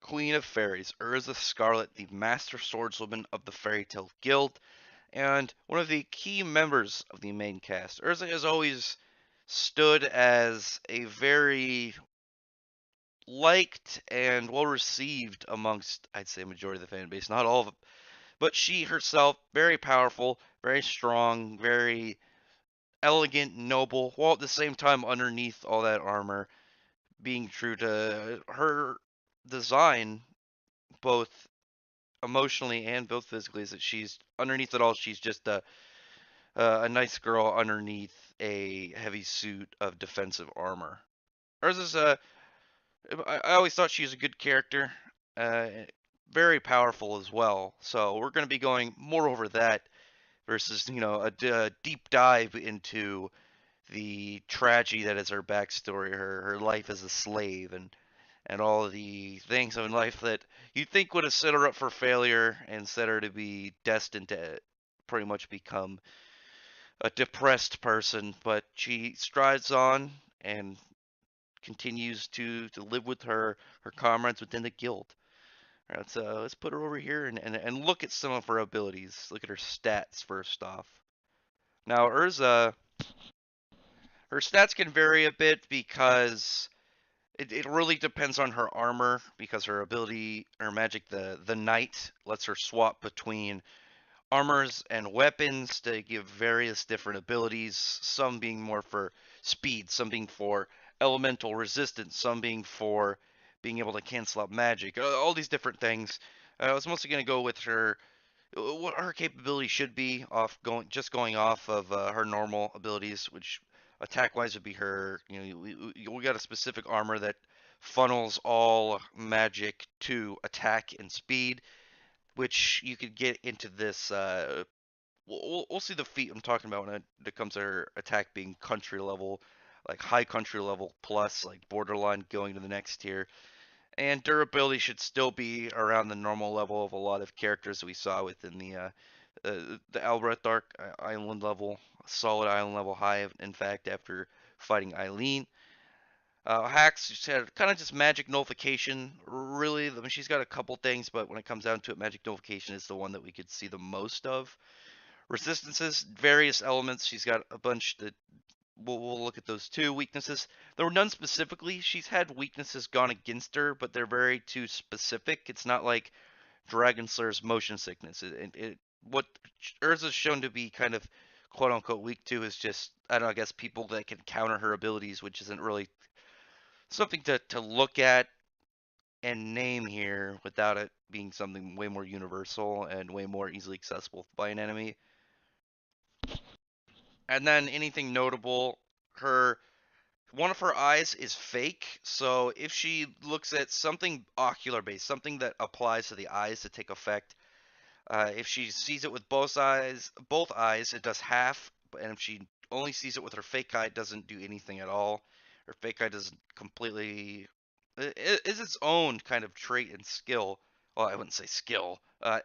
Queen of Fairies, Erza Scarlet, the Master Swordswoman of the Fairy Tale Guild, and one of the key members of the main cast. Erza has always stood as a very liked and well received amongst, I'd say, a majority of the fan base. Not all of it, but she herself, very powerful, very strong, very elegant, noble, while at the same time, underneath all that armor, being true to her design, both emotionally and both physically, is that she's underneath it all. She's just a nice girl underneath a heavy suit of defensive armor. Hers is I always thought she was a good character, uh, very powerful as well. So we're going to be going more over that versus a deep dive into the tragedy that is her backstory, her life as a slave, and all the things in life that you'd think would have set her up for failure and set her to be destined to pretty much become a depressed person. But she strides on and continues to live with her comrades within the guild. All right, let's put her over here and look at some of her abilities. Look at her stats first off. Now, Urza, her stats can vary a bit because it really depends on her armor, because her ability, her magic, the Knight, lets her swap between armors and weapons to give various different abilities, some being more for speed, some being for elemental resistance, some being for being able to cancel out magic, all these different things. I was mostly going to go with her what her capability should be off going off of her normal abilities, which attack wise would be her. We got a specific armor that funnels all magic to attack and speed, which you could get into this. We'll see the feat I'm talking about when it comes to her attack being country level, like high country level plus, like borderline going to the next tier. And durability should still be around the normal level of a lot of characters we saw within the Albrecht arc, island level, solid island level high. In fact, after fighting Eileen, hacks just had kind of just magic nullification. Really, I mean, she's got a couple things, but when it comes down to it, magic nullification is the one that we could see the most of. Resistances, various elements. She's got a bunch that we'll look at those too. Weaknesses. There were none specifically. She's had weaknesses gone against her, but they're very too specific. It's not like Dragon Slayer's motion sickness. What Urza's shown to be kind of quote unquote weak to is just, I don't know, I guess people that can counter her abilities, which isn't really something to look at and name here without it being something way more universal and way more easily accessible by an enemy. And then anything notable, her one of her eyes is fake, so if she looks at something ocular based, something that applies to the eyes to take effect, if she sees it with both eyes, it does half, and if she only sees it with her fake eye, it doesn't do anything at all. Her fake eye doesn't completely it is its own kind of trait and skill. Well, I wouldn't say skill,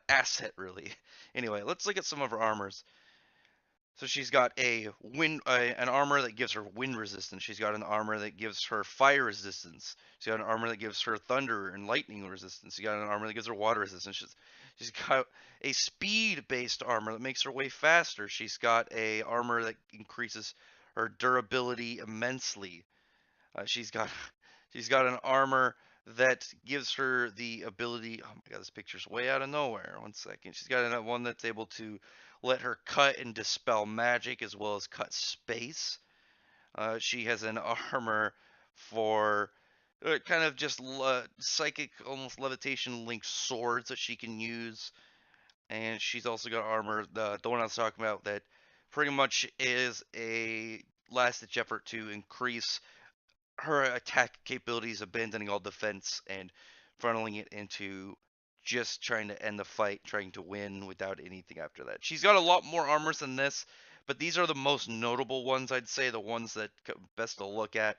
asset really. Anyway, let's look at some of her armors. So she's got an armor that gives her wind resistance. She's got an armor that gives her fire resistance. She's got an armor that gives her thunder and lightning resistance. She got an armor that gives her water resistance. She's got a speed-based armor that makes her way faster. She's got a armor that increases her durability immensely. She's got she's got an armor that gives her the ability. Oh my god, this picture's way out of nowhere. One second. She's got one that's able to let her cut and dispel magic as well as cut space. She has an armor for kind of just psychic, almost levitation linked swords that she can use. And she's also got armor, the one I was talking about, that pretty much is a last ditch effort to increase her attack capabilities, abandoning all defense and funneling it into just trying to end the fight, trying to win without anything after that. She's got a lot more armors than this, but these are the most notable ones, I'd say, the ones that best to look at.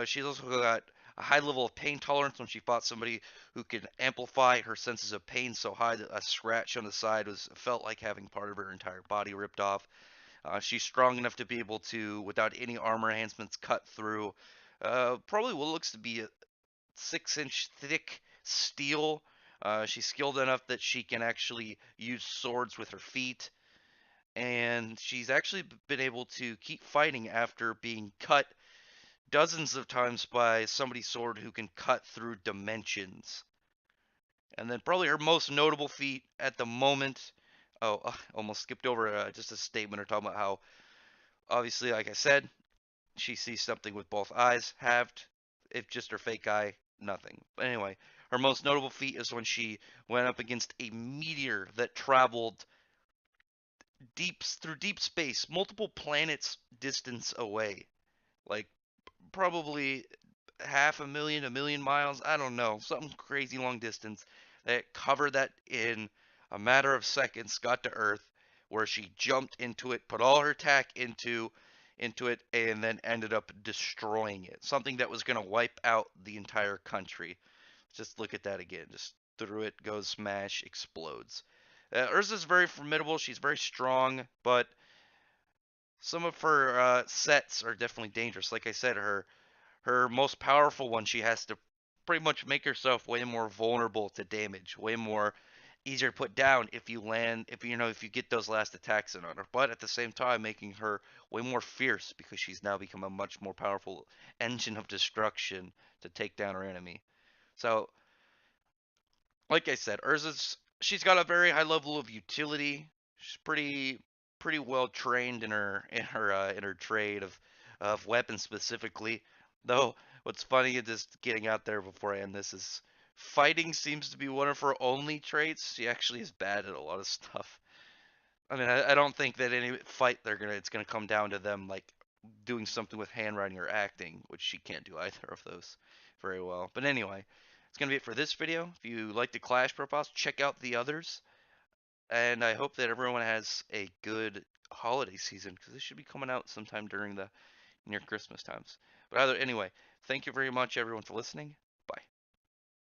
She's also got a high level of pain tolerance when she fought somebody who could amplify her senses of pain so high that a scratch on the side felt like having part of her entire body ripped off. She's strong enough to be able to, without any armor enhancements, cut through probably what looks to be a 6-inch thick steel. She's skilled enough that she can actually use swords with her feet, and she's actually been able to keep fighting after being cut dozens of times by somebody's sword who can cut through dimensions. And then probably her most notable feat at the moment. Oh, almost skipped over just a statement or talking about how, obviously, like I said, she sees something with both eyes halved. If just her fake eye, nothing. But anyway, her most notable feat is when she went up against a meteor that traveled through deep space, multiple planets distance away. Like probably half a million miles, I don't know, something crazy long distance that covered that in a matter of seconds, got to Earth, where she jumped into it, put all her attack into it, and then ended up destroying it. Something that was going to wipe out the entire country. Just look at that again. Just through it goes smash, explodes. Urza's very formidable. She's very strong, but some of her sets are definitely dangerous. Like I said, her most powerful one, she has to pretty much make herself way more vulnerable to damage, way more easier to put down if you land, if you get those last attacks in on her. But at the same time, making her way more fierce because she's now become a much more powerful engine of destruction to take down her enemy. So, like I said, she's got a very high level of utility. She's pretty well trained in her trade of weapons specifically. Though what's funny is just getting out there before I end this is fighting seems to be one of her only traits. She actually is bad at a lot of stuff. I mean, I don't think that any fight it's gonna come down to them like doing something with handwriting or acting, which she can't do either of those very well. But anyway, it's gonna be it for this video. If you like the Clash profiles, check out the others, and I hope that everyone has a good holiday season because this should be coming out sometime during the near Christmas times. But anyway, thank you very much everyone for listening.